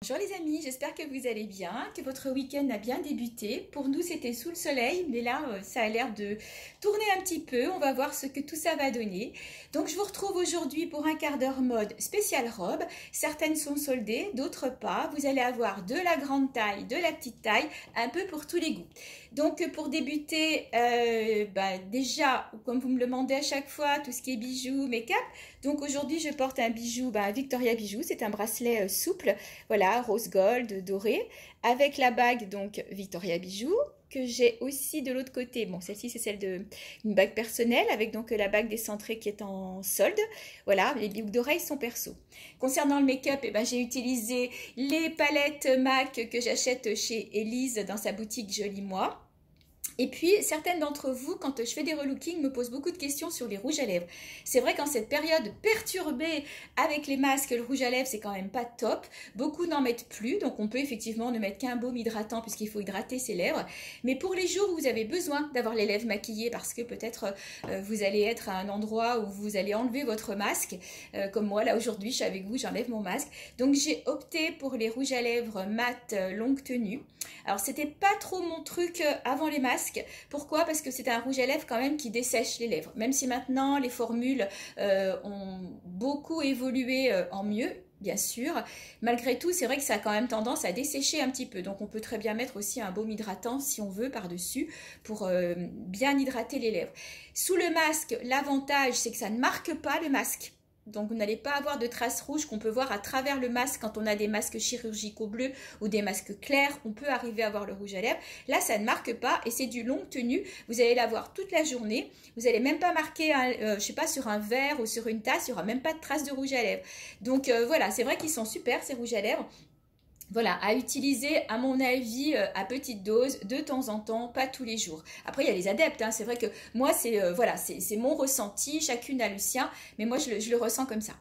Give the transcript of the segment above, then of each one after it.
Bonjour les amis, j'espère que vous allez bien, que votre week-end a bien débuté. Pour nous, c'était sous le soleil, mais là, ça a l'air de tourner un petit peu. On va voir ce que tout ça va donner. Donc, je vous retrouve aujourd'hui pour un quart d'heure mode spécial robe. Certaines sont soldées, d'autres pas. Vous allez avoir de la grande taille, de la petite taille, un peu pour tous les goûts. Donc, pour débuter, déjà, comme vous me le demandez à chaque fois, tout ce qui est bijoux, make-up. Donc, aujourd'hui, je porte un bijou, Victoria Bijoux. C'est un bracelet souple. Voilà, rose gold, doré, avec la bague donc Victoria Bijoux, que j'ai aussi de l'autre côté. Bon, celle-ci c'est celle de une bague personnelle, avec donc la bague décentrée qui est en solde. Voilà, les boucles d'oreilles sont perso. Concernant le make-up, j'ai utilisé les palettes MAC que j'achète chez Elise dans sa boutique Joli Moi. Et puis, certaines d'entre vous, quand je fais des relookings, me posent beaucoup de questions sur les rouges à lèvres. C'est vrai qu'en cette période perturbée avec les masques, le rouge à lèvres, c'est quand même pas top. Beaucoup n'en mettent plus, donc on peut effectivement ne mettre qu'un baume hydratant puisqu'il faut hydrater ses lèvres. Mais pour les jours où vous avez besoin d'avoir les lèvres maquillées parce que peut-être vous allez être à un endroit où vous allez enlever votre masque, comme moi, là aujourd'hui, je suis avec vous, j'enlève mon masque. Donc j'ai opté pour les rouges à lèvres mat longue tenue. Alors c'était pas trop mon truc avant les masques. Pourquoi? Parce que c'est un rouge à lèvres quand même qui dessèche les lèvres. Même si maintenant les formules ont beaucoup évolué en mieux, bien sûr. Malgré tout, c'est vrai que ça a quand même tendance à dessécher un petit peu. Donc on peut très bien mettre aussi un baume hydratant si on veut par-dessus pour bien hydrater les lèvres. Sous le masque, l'avantage c'est que ça ne marque pas le masque. Donc vous n'allez pas avoir de traces rouges qu'on peut voir à travers le masque quand on a des masques chirurgicaux bleus ou des masques clairs. On peut arriver à voir le rouge à lèvres. Là, ça ne marque pas et c'est du longue tenue. Vous allez l'avoir toute la journée. Vous n'allez même pas marquer, je sais pas, sur un verre ou sur une tasse. Il n'y aura même pas de traces de rouge à lèvres. Donc voilà, c'est vrai qu'ils sont super ces rouges à lèvres. Voilà, à utiliser à mon avis à petite dose, de temps en temps, pas tous les jours. Après, il y a les adeptes, hein. C'est vrai que moi, c'est mon ressenti, chacune a le sien, mais moi, je le ressens comme ça.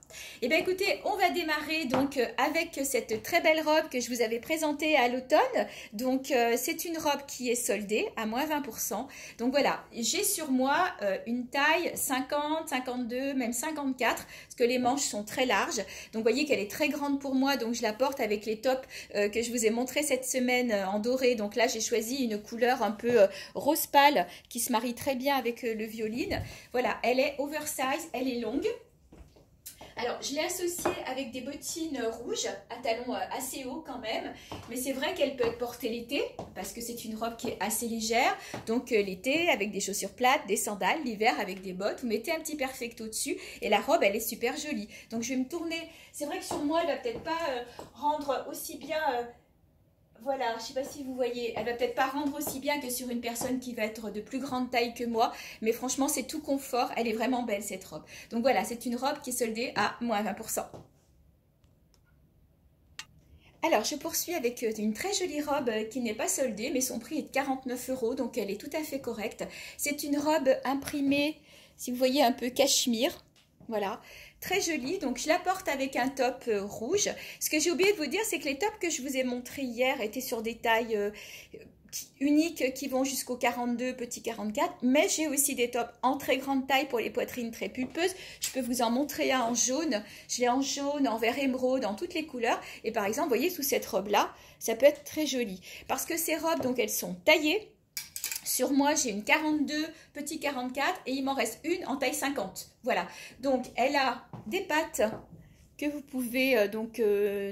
Et bien écoutez, on va démarrer donc avec cette très belle robe que je vous avais présentée à l'automne. Donc, c'est une robe qui est soldée à moins 20%. Donc voilà, j'ai sur moi une taille 50, 52, même 54, parce que les manches sont très larges. Donc, vous voyez qu'elle est très grande pour moi, donc je la porte avec les tops que je vous ai montré cette semaine en doré. Donc là, j'ai choisi une couleur un peu rose pâle qui se marie très bien avec le violine. Voilà, elle est oversize, elle est longue. Alors, je l'ai associée avec des bottines rouges à talons assez hauts quand même. Mais c'est vrai qu'elle peut être portée l'été parce que c'est une robe qui est assez légère. Donc, l'été avec des chaussures plates, des sandales. L'hiver avec des bottes. Vous mettez un petit perfecto dessus et la robe, elle est super jolie. Donc, je vais me tourner. C'est vrai que sur moi, elle va peut-être pas rendre aussi bien... Voilà, je ne sais pas si vous voyez, elle va peut-être pas rendre aussi bien que sur une personne qui va être de plus grande taille que moi, mais franchement c'est tout confort, elle est vraiment belle cette robe. Donc voilà, c'est une robe qui est soldée à moins 20%. Alors je poursuis avec une très jolie robe qui n'est pas soldée, mais son prix est de 49 €, donc elle est tout à fait correcte. C'est une robe imprimée, si vous voyez, un peu cachemire. Voilà, très jolie. Donc je la porte avec un top rouge. Ce que j'ai oublié de vous dire, c'est que les tops que je vous ai montrés hier étaient sur des tailles uniques qui vont jusqu'au 42, petit 44. Mais j'ai aussi des tops en très grande taille pour les poitrines très pulpeuses. Je peux vous en montrer un en jaune. Je l'ai en jaune, en vert émeraude, en toutes les couleurs. Et par exemple, vous voyez, sous cette robe-là, ça peut être très joli. Parce que ces robes, donc elles sont taillées. Sur moi, j'ai une 42, petit 44 et il m'en reste une en taille 50. Voilà. Donc, elle a des pattes que vous pouvez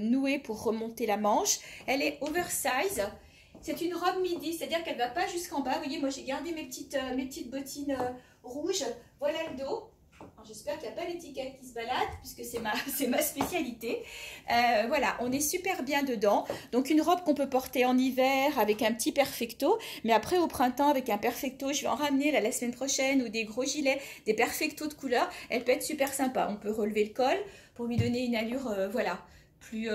nouer pour remonter la manche. Elle est oversize. C'est une robe midi, c'est-à-dire qu'elle ne va pas jusqu'en bas. Vous voyez, moi, j'ai gardé mes petites bottines rouges. Voilà le dos. J'espère qu'il n'y a pas l'étiquette qui se balade puisque c'est ma spécialité. Voilà, on est super bien dedans. Donc une robe qu'on peut porter en hiver avec un petit perfecto. Mais après au printemps avec un perfecto, je vais en ramener là, la semaine prochaine, ou des gros gilets, des perfectos de couleur. Elle peut être super sympa. On peut relever le col pour lui donner une allure voilà, plus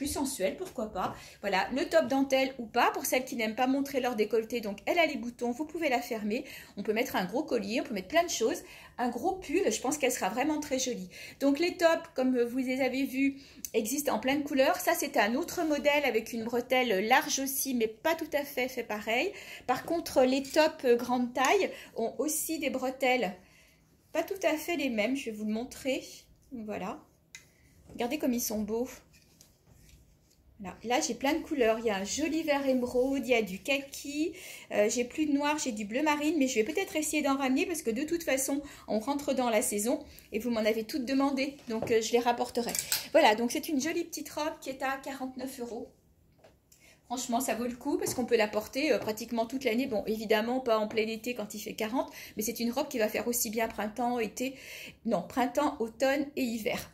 sensuelle, pourquoi pas. Voilà, le top dentelle ou pas, pour celles qui n'aiment pas montrer leur décolleté, donc elle a les boutons, vous pouvez la fermer. On peut mettre un gros collier, on peut mettre plein de choses. Un gros pull, je pense qu'elle sera vraiment très jolie. Donc les tops, comme vous les avez vus, existent en plein de couleurs. Ça, c'est un autre modèle avec une bretelle large aussi, mais pas tout à fait pareil. Par contre, les tops grande taille ont aussi des bretelles pas tout à fait les mêmes. Je vais vous le montrer. Voilà. Regardez comme ils sont beaux. Là, j'ai plein de couleurs. Il y a un joli vert émeraude, il y a du kaki, j'ai plus de noir, j'ai du bleu marine, mais je vais peut-être essayer d'en ramener parce que de toute façon, on rentre dans la saison et vous m'en avez toutes demandé, donc je les rapporterai. Voilà, donc c'est une jolie petite robe qui est à 49 €. Franchement, ça vaut le coup parce qu'on peut la porter pratiquement toute l'année. Bon, évidemment, pas en plein été quand il fait 40, mais c'est une robe qui va faire aussi bien printemps, été, non, printemps, automne et hiver.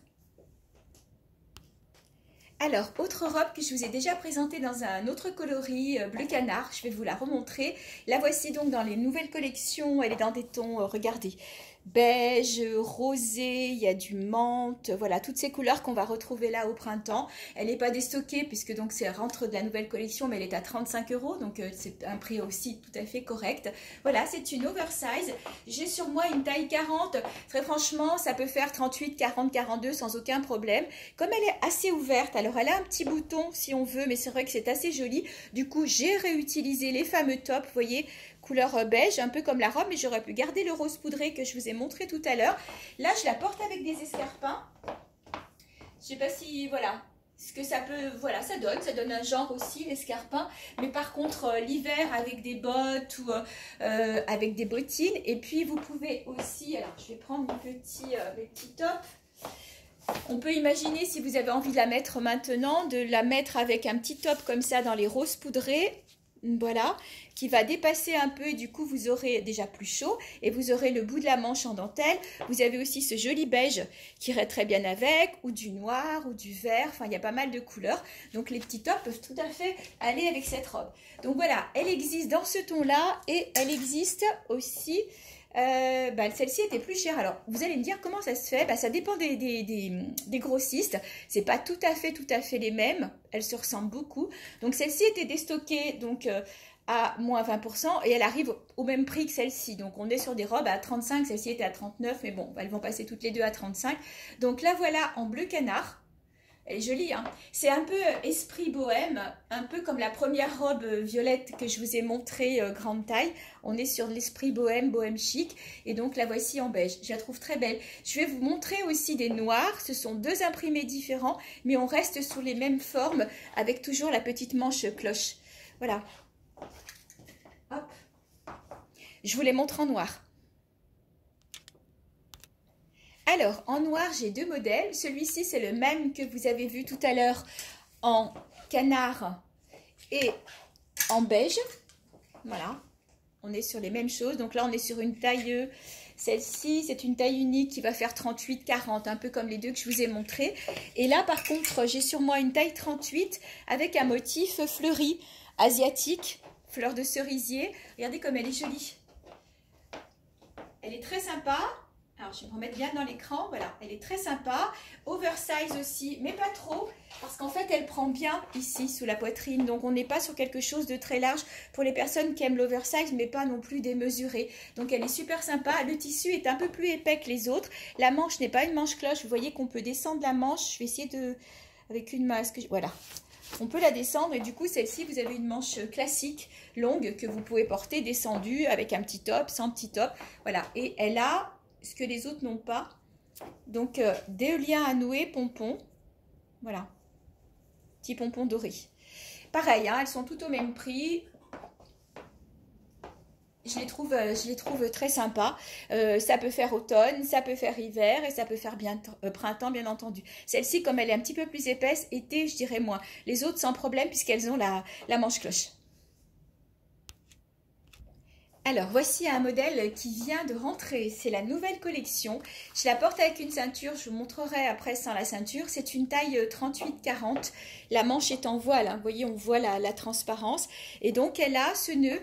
Alors, autre robe que je vous ai déjà présentée dans un autre coloris bleu canard, je vais vous la remontrer. La voici donc dans les nouvelles collections, elle est dans des tons, regardez, beige, rosé, il y a du menthe, voilà, toutes ces couleurs qu'on va retrouver là au printemps. Elle n'est pas déstockée puisque donc c'est rentre de la nouvelle collection, mais elle est à 35 €, donc c'est un prix aussi tout à fait correct. Voilà, c'est une oversize. J'ai sur moi une taille 40, très franchement, ça peut faire 38, 40, 42 sans aucun problème. Comme elle est assez ouverte, alors elle a un petit bouton si on veut, mais c'est vrai que c'est assez joli. Du coup, j'ai réutilisé les fameux tops, vous voyez, couleur beige, un peu comme la robe, mais j'aurais pu garder le rose poudré que je vous ai montré tout à l'heure. Là, je la porte avec des escarpins. Je sais pas si, voilà, ce que ça peut, voilà, ça donne un genre aussi, l'escarpin. Mais par contre, l'hiver avec des bottes ou avec des bottines. Et puis, vous pouvez aussi, alors je vais prendre mes petits tops. On peut imaginer, si vous avez envie de la mettre maintenant, de la mettre avec un petit top comme ça dans les roses poudrés. Voilà, qui va dépasser un peu et du coup vous aurez déjà plus chaud et vous aurez le bout de la manche en dentelle. Vous avez aussi ce joli beige qui irait très bien avec, ou du noir ou du vert, enfin il y a pas mal de couleurs. Donc les petits tops peuvent tout à fait aller avec cette robe. Donc voilà, elle existe dans ce ton là et elle existe aussi... celle-ci était plus chère. Alors, vous allez me dire comment ça se fait. Ça dépend des grossistes. C'est pas tout à fait les mêmes. Elles se ressemblent beaucoup. Donc, celle-ci était déstockée donc, à moins 20% et elle arrive au même prix que celle-ci. Donc, on est sur des robes à 35. Celle-ci était à 39. Mais bon, elles vont passer toutes les deux à 35. Donc, là, voilà en bleu canard. Elle est jolie, hein. C'est un peu esprit bohème, un peu comme la première robe violette que je vous ai montrée grande taille. On est sur l'esprit bohème, bohème chic. Et donc la voici en beige. Je la trouve très belle. Je vais vous montrer aussi des noirs. Ce sont deux imprimés différents, mais on reste sous les mêmes formes avec toujours la petite manche cloche. Voilà. Hop. Je vous les montre en noir. Alors, en noir, j'ai deux modèles. Celui-ci, c'est le même que vous avez vu tout à l'heure en canard et en beige. Voilà, on est sur les mêmes choses. Donc là, on est sur une taille, celle-ci, c'est une taille unique qui va faire 38-40, un peu comme les deux que je vous ai montrés. Et là, par contre, j'ai sur moi une taille 38 avec un motif fleuri asiatique, fleur de cerisier. Regardez comme elle est jolie. Elle est très sympa. Alors, je vais me remettre bien dans l'écran. Voilà, elle est très sympa. Oversize aussi, mais pas trop. Parce qu'en fait, elle prend bien ici, sous la poitrine. Donc, on n'est pas sur quelque chose de très large pour les personnes qui aiment l'oversize, mais pas non plus démesuré. Donc, elle est super sympa. Le tissu est un peu plus épais que les autres. La manche n'est pas une manche cloche. Vous voyez qu'on peut descendre la manche. Je vais essayer de... Avec une main, voilà. On peut la descendre et du coup, celle-ci, vous avez une manche classique, longue, que vous pouvez porter descendue avec un petit top, sans petit top. Voilà, et elle a... ce que les autres n'ont pas. Donc, des liens à nouer, pompons. Voilà. Petit pompon doré. Pareil, hein, elles sont toutes au même prix. Je les trouve très sympas. Ça peut faire automne, ça peut faire hiver et ça peut faire printemps, bien entendu. Celle-ci, comme elle est un petit peu plus épaisse, été, je dirais moins. Les autres, sans problème, puisqu'elles ont la manche cloche. Alors, voici un modèle qui vient de rentrer. C'est la nouvelle collection. Je la porte avec une ceinture. Je vous montrerai après sans la ceinture. C'est une taille 38-40. La manche est en voile. Hein. Vous voyez, on voit la transparence. Et donc, elle a ce nœud.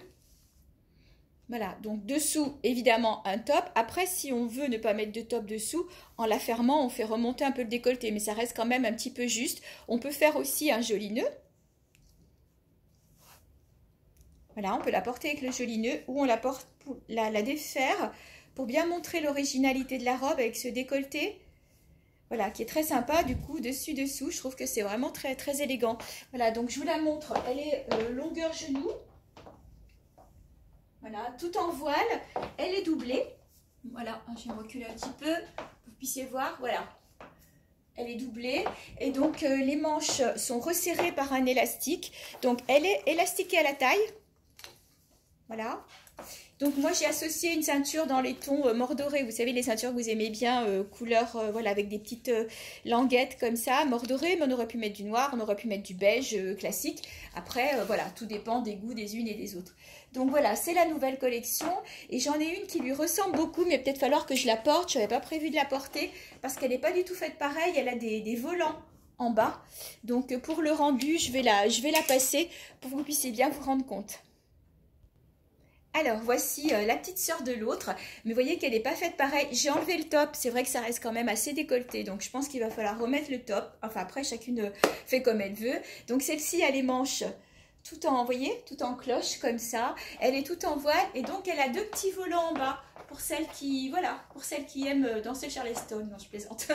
Voilà. Donc, dessous, évidemment, un top. Après, si on veut ne pas mettre de top dessous, en la fermant, on fait remonter un peu le décolleté. Mais ça reste quand même un petit peu juste. On peut faire aussi un joli nœud. Voilà, on peut la porter avec le joli nœud ou on la porte pour la défaire pour bien montrer l'originalité de la robe avec ce décolleté. Voilà, qui est très sympa du coup, dessus-dessous. Je trouve que c'est vraiment très, très élégant. Voilà, donc je vous la montre. Elle est longueur genou. Voilà, tout en voile. Elle est doublée. Voilà, je vais me reculer un petit peu pour que vous puissiez voir. Voilà. Elle est doublée et donc les manches sont resserrées par un élastique. Donc elle est élastiquée à la taille. Voilà. Donc moi j'ai associé une ceinture dans les tons mordorés, vous savez les ceintures que vous aimez bien, couleur voilà avec des petites languettes comme ça, mordorées, mais on aurait pu mettre du noir, on aurait pu mettre du beige classique. Après voilà, tout dépend des goûts des unes et des autres. Donc voilà, c'est la nouvelle collection et j'en ai une qui lui ressemble beaucoup, mais peut-être falloir que je la porte, je n'avais pas prévu de la porter parce qu'elle n'est pas du tout faite pareil, elle a des volants en bas. Donc pour le rendu, je vais la passer pour que vous puissiez bien vous rendre compte. Alors, voici la petite sœur de l'autre, mais vous voyez qu'elle n'est pas faite pareil. J'ai enlevé le top, c'est vrai que ça reste quand même assez décolleté, donc je pense qu'il va falloir remettre le top. Enfin, après, chacune fait comme elle veut. Donc, celle-ci a les manches tout en, vous voyez, tout en cloche, comme ça. Elle est tout en voile, et donc elle a deux petits volants en bas, pour celles qui, voilà, pour celles qui aiment danser Charleston, non, je plaisante.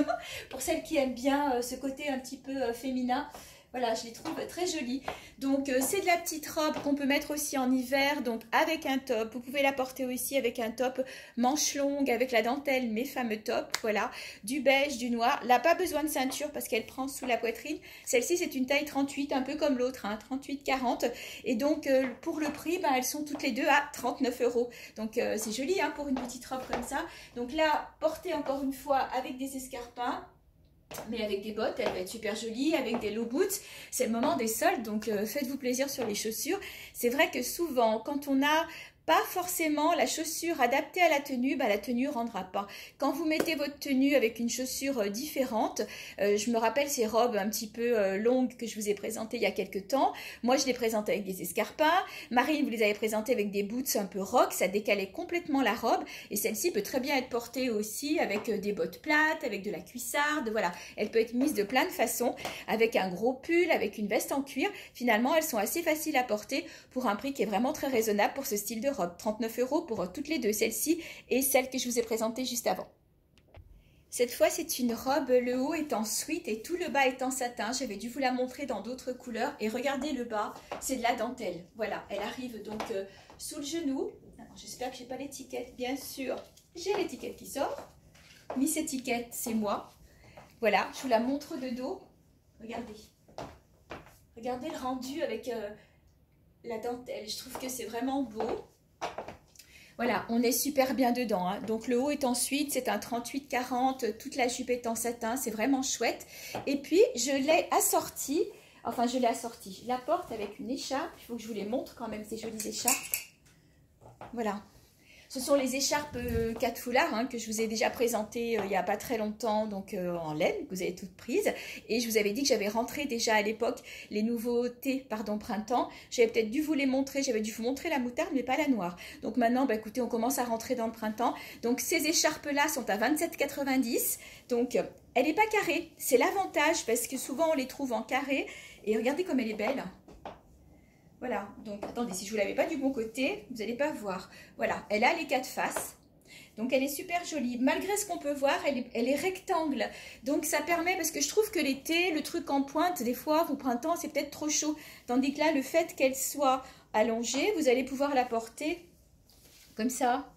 Pour celles qui aiment bien ce côté un petit peu féminin. Voilà, je les trouve très jolies. Donc, c'est de la petite robe qu'on peut mettre aussi en hiver, donc avec un top. Vous pouvez la porter aussi avec un top manche longue, avec la dentelle, mes fameux tops. Voilà, du beige, du noir. Là, pas besoin de ceinture parce qu'elle prend sous la poitrine. Celle-ci, c'est une taille 38, un peu comme l'autre, hein, 38-40. Et donc, pour le prix, ben, elles sont toutes les deux à 39 €. Donc, c'est joli hein, pour une petite robe comme ça. Donc là, portée encore une fois avec des escarpins. Mais avec des bottes, elle va être super jolie, avec des low boots. C'est le moment des soldes, donc faites-vous plaisir sur les chaussures. C'est vrai que souvent, quand on a pas forcément la chaussure adaptée à la tenue, bah, la tenue ne rendra pas. Quand vous mettez votre tenue avec une chaussure différente, je me rappelle ces robes un petit peu longues que je vous ai présentées il y a quelques temps. Moi, je les présente avec des escarpins. Marine, vous les avez présentées avec des boots un peu rock, ça décalait complètement la robe. Et celle-ci peut très bien être portée aussi avec des bottes plates, avec de la cuissarde. Voilà, elle peut être mise de plein de façons, avec un gros pull, avec une veste en cuir. Finalement, elles sont assez faciles à porter pour un prix qui est vraiment très raisonnable pour ce style de robe. 39 € pour toutes les deux, celle-ci et celle que je vous ai présentée juste avant. Cette fois, c'est une robe, le haut est en sweat et tout le bas est en satin. J'avais dû vous la montrer dans d'autres couleurs. Et regardez le bas, c'est de la dentelle. Voilà, elle arrive donc sous le genou. J'espère que je n'ai pas l'étiquette, bien sûr. J'ai l'étiquette qui sort. Miss Étiquette, c'est moi. Voilà, je vous la montre de dos. Regardez. Regardez le rendu avec la dentelle. Je trouve que c'est vraiment beau. Voilà, on est super bien dedans. Hein. Donc le haut est en suite, c'est un 38-40, toute la jupe est en satin, c'est vraiment chouette. Et puis je l'ai assortie, je la porte avec une écharpe. Il faut que je vous les montre quand même, ces jolies écharpes. Voilà. Ce sont les écharpes 4 foulards hein, que je vous ai déjà présentées il n'y a pas très longtemps, donc en laine, que vous avez toutes prises. Et je vous avais dit que j'avais rentré déjà à l'époque les nouveautés, printemps. J'avais peut-être dû vous les montrer, j'avais dû vous montrer la moutarde, mais pas la noire. Donc maintenant, bah, écoutez, on commence à rentrer dans le printemps. Donc ces écharpes-là sont à 27,90 €. Donc elle n'est pas carrée, c'est l'avantage parce que souvent on les trouve en carré. Et regardez comme elle est belle. Voilà, donc attendez, si je ne vous l'avais pas du bon côté, vous n'allez pas voir. Voilà, elle a les 4 faces. Donc elle est super jolie. Malgré ce qu'on peut voir, elle est rectangle. Donc ça permet, parce que je trouve que l'été, le truc en pointe, des fois, au printemps, c'est peut-être trop chaud. Tandis que là, le fait qu'elle soit allongée, vous allez pouvoir la porter comme ça.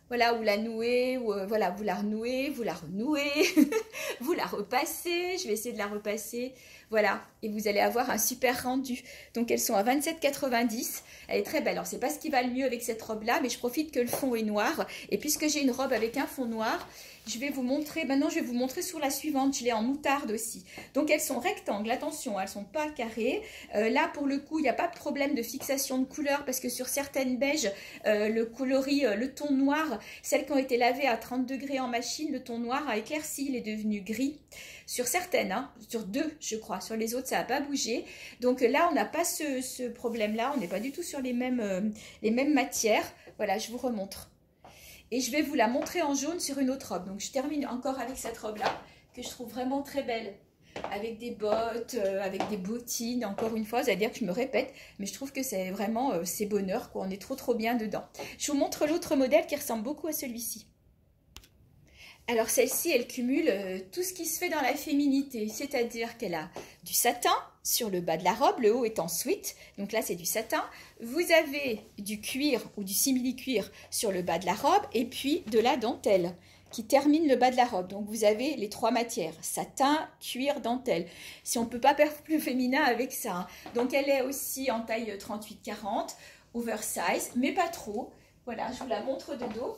Voilà, ou la nouer, ou voilà, vous la renouez, vous la renouez, vous la repassez. Je vais essayer de la repasser. Voilà, et vous allez avoir un super rendu. Donc elles sont à 27,90 €. Elle est très belle. Alors c'est pas ce qui va le mieux avec cette robe là, mais je profite que le fond est noir. Et puisque j'ai une robe avec un fond noir, je vais vous montrer, maintenant je vais vous montrer sur la suivante. Je l'ai en moutarde aussi. Donc elles sont rectangles, attention, elles sont pas carrées. Là pour le coup, il n'y a pas de problème de fixation de couleur parce que sur certaines beiges, le coloris, le ton noir, celles qui ont été lavées à 30 degrés en machine, le ton noir a éclairci, il est devenu gris. Sur certaines, hein, sur 2 je crois, sur les autres ça n'a pas bougé. Donc là on n'a pas ce problème-là, on n'est pas du tout sur les mêmes matières. Voilà, je vous remontre. Et je vais vous la montrer en jaune sur une autre robe. Donc je termine encore avec cette robe-là, que je trouve vraiment très belle. Avec des bottes, avec des bottines. Encore une fois, vous allez dire que je me répète, mais je trouve que c'est vraiment, c'est bonheur, quoi. On est trop bien dedans. Je vous montre l'autre modèle qui ressemble beaucoup à celui-ci. Alors celle-ci, elle cumule tout ce qui se fait dans la féminité, c'est-à-dire qu'elle a du satin sur le bas de la robe, le haut est en sweat, donc là c'est du satin. Vous avez du cuir ou du simili-cuir sur le bas de la robe et puis de la dentelle qui termine le bas de la robe. Donc vous avez les 3 matières, satin, cuir, dentelle. Si on ne peut pas faire plus féminin avec ça. Hein. Donc elle est aussi en taille 38-40, oversize, mais pas trop. Voilà, je vous la montre de dos.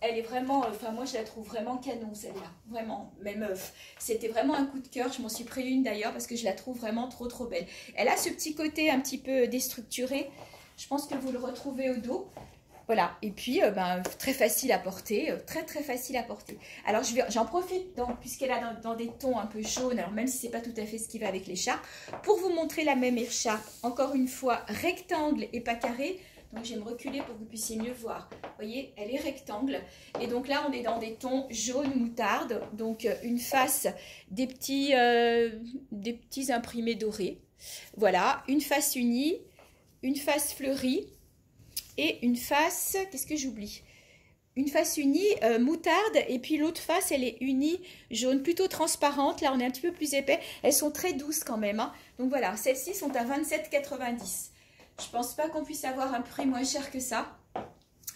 Elle est vraiment, enfin moi je la trouve vraiment canon celle-là, vraiment, même c'était vraiment un coup de cœur, je m'en suis pris une d'ailleurs parce que je la trouve vraiment trop belle. Elle a ce petit côté un petit peu déstructuré, je pense que vous le retrouvez au dos. Voilà, et puis très facile à porter, très facile à porter. Alors j'en profite puisqu'elle a dans des tons un peu jaunes, alors même si c'est pas tout à fait ce qui va avec l'écharpe, pour vous montrer la même écharpe, encore une fois rectangle et pas carré. Donc je vais me reculer pour que vous puissiez mieux voir. Vous voyez, elle est rectangle. Et donc là, on est dans des tons jaune moutarde. Donc une face des petits imprimés dorés. Voilà, une face unie, une face fleurie et une face, qu'est-ce que j'oublie? Une face unie moutarde et puis l'autre face, elle est unie jaune, plutôt transparente. Là, on est un petit peu plus épais. Elles sont très douces quand même. Hein. Donc voilà, celles-ci sont à 27,90 €. Je pense pas qu'on puisse avoir un prix moins cher que ça.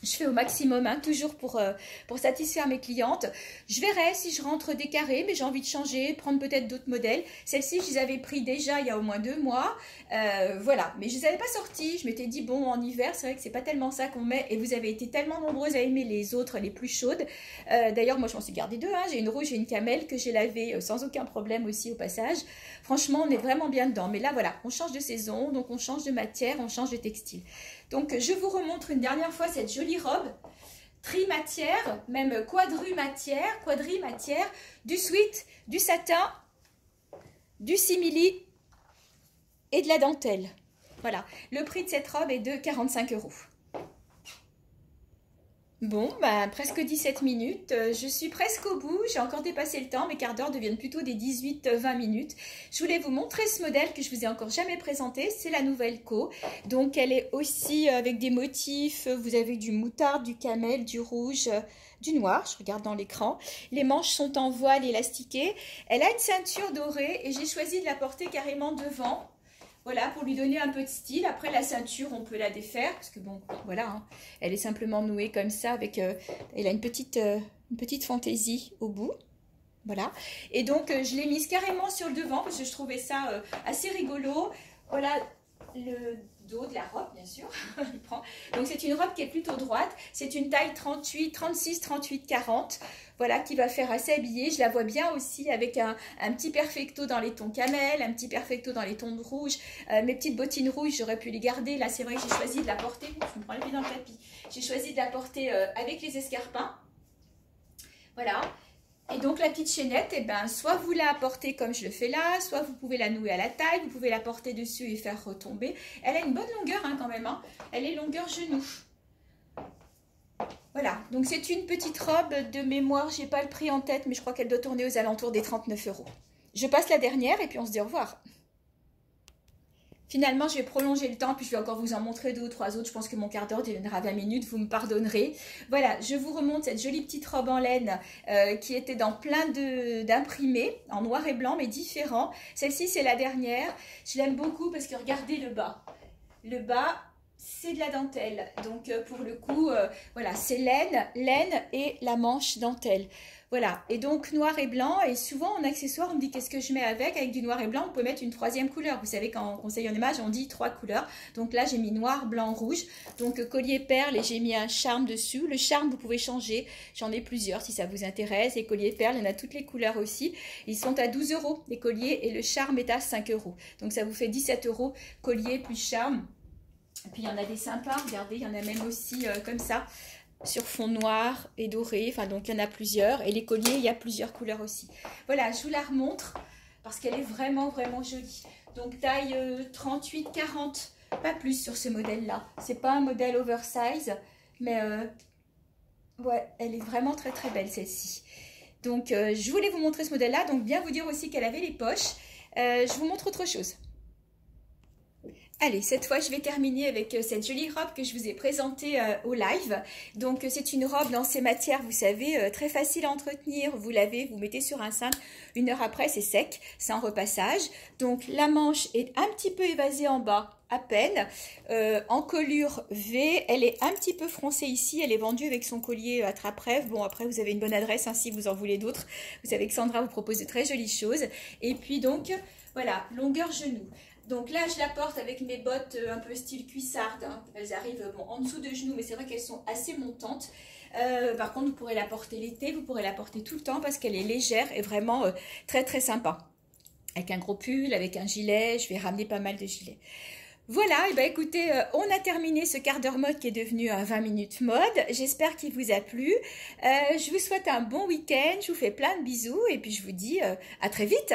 Je fais au maximum, hein, toujours pour satisfaire mes clientes. Je verrai si je rentre des carrés, mais j'ai envie de changer, prendre peut-être d'autres modèles. Celles-ci, je les avais pris déjà il y a au moins 2 mois. Voilà, mais je ne les avais pas sorties. Je m'étais dit, bon, en hiver, c'est vrai que c'est pas tellement ça qu'on met. Et vous avez été tellement nombreuses à aimer les autres, les plus chaudes. D'ailleurs, moi, je m'en suis gardé 2. Hein. J'ai une rouge et une camel que j'ai lavée sans aucun problème aussi au passage. Franchement, on est vraiment bien dedans. Mais là, voilà, on change de saison, donc on change de matière, on change de textile. Donc, je vous remontre une dernière fois cette jolie robe, trimatière, même quadrimatière, du sweat, du satin, du simili et de la dentelle. Voilà, le prix de cette robe est de 45 €. Bon, presque 17 minutes, je suis presque au bout, j'ai encore dépassé le temps, mes quarts d'heure deviennent plutôt des 18-20 minutes. Je voulais vous montrer ce modèle que je vous ai encore jamais présenté, c'est la nouvelle Co. Donc elle est aussi avec des motifs, vous avez du moutarde, du camel, du rouge, du noir, je regarde dans l'écran. Les manches sont en voile élastiquée, elle a une ceinture dorée et j'ai choisi de la porter carrément devant. Voilà, pour lui donner un peu de style. Après, la ceinture, on peut la défaire. Parce que bon, voilà, hein, elle est simplement nouée comme ça. Avec, elle a une petite fantaisie au bout. Voilà. Et donc, je l'ai mise carrément sur le devant. Parce que je trouvais ça assez rigolo. Voilà le dos de la robe, bien sûr. Donc, c'est une robe qui est plutôt droite. C'est une taille 38, 36, 38, 40. Voilà, qui va faire assez habillée. Je la vois bien aussi avec un petit perfecto dans les tons camel, un petit perfecto dans les tons de rouge. Mes petites bottines rouges, j'aurais pu les garder. Là, c'est vrai que j'ai choisi de la porter. Je me prends les pieds dans le tapis. J'ai choisi de la porter avec les escarpins. Voilà. Et donc, la petite chaînette, eh ben, soit vous la portez comme je le fais là, soit vous pouvez la nouer à la taille, vous pouvez la porter dessus et faire retomber. Elle a une bonne longueur hein, quand même. Hein. Elle est longueur genou. Voilà, donc c'est une petite robe de mémoire, j'ai pas le prix en tête, mais je crois qu'elle doit tourner aux alentours des 39 €. Je passe la dernière et puis on se dit au revoir. Finalement, je vais prolonger le temps, puis je vais encore vous en montrer 2 ou 3 autres. Je pense que mon quart d'heure deviendra 20 minutes, vous me pardonnerez. Voilà, je vous remonte cette jolie petite robe en laine qui était dans plein d'imprimés, en noir et blanc, mais différents. Celle-ci, c'est la dernière. Je l'aime beaucoup parce que regardez le bas. Le bas, c'est de la dentelle. Donc, pour le coup, voilà, c'est laine et la manche dentelle. Voilà, et donc noir et blanc, et souvent en accessoire, on me dit qu'est-ce que je mets avec du noir et blanc, on peut mettre une 3e couleur. Vous savez qu'en conseil en image, on dit 3 couleurs. Donc là, j'ai mis noir, blanc, rouge. Donc collier perle et j'ai mis un charme dessus. Le charme, vous pouvez changer. J'en ai plusieurs si ça vous intéresse. Les colliers perles, il y en a toutes les couleurs aussi. Ils sont à 12 € les colliers et le charme est à 5 €. Donc ça vous fait 17 € collier plus charme. Et puis il y en a des sympas, regardez, il y en a même aussi comme ça. Sur fond noir et doré, enfin donc il y en a plusieurs, et les colliers il y a plusieurs couleurs aussi. Voilà, je vous la remontre parce qu'elle est vraiment jolie. Donc taille 38-40, pas plus sur ce modèle là, c'est pas un modèle oversize, mais ouais, elle est vraiment très belle celle-ci. Donc je voulais vous montrer ce modèle là, donc bien vous dire aussi qu'elle avait les poches. Je vous montre autre chose. Allez, cette fois, je vais terminer avec cette jolie robe que je vous ai présentée au live. Donc, c'est une robe dans ces matières, vous savez, très facile à entretenir. Vous lavez, vous mettez sur un cintre. 1 heure après, c'est sec, sans repassage. Donc, la manche est un petit peu évasée en bas, à peine. En colure V, elle est un petit peu froncée ici. Elle est vendue avec son collier attrape-rêve. Bon, après, vous avez une bonne adresse, hein, si vous en voulez d'autres. Vous savez que Sandra vous propose de très jolies choses. Et puis, donc, voilà, longueur genou. Donc là, je la porte avec mes bottes un peu style cuissarde. Hein. Elles arrivent bon, en dessous de genoux, mais c'est vrai qu'elles sont assez montantes. Par contre, vous pourrez la porter l'été, vous pourrez la porter tout le temps parce qu'elle est légère et vraiment très très sympa. Avec un gros pull, avec un gilet, je vais ramener pas mal de gilets. Voilà, et ben écoutez, on a terminé ce quart d'heure mode qui est devenu un 20 minutes mode. J'espère qu'il vous a plu. Je vous souhaite un bon week-end, je vous fais plein de bisous et puis je vous dis à très vite.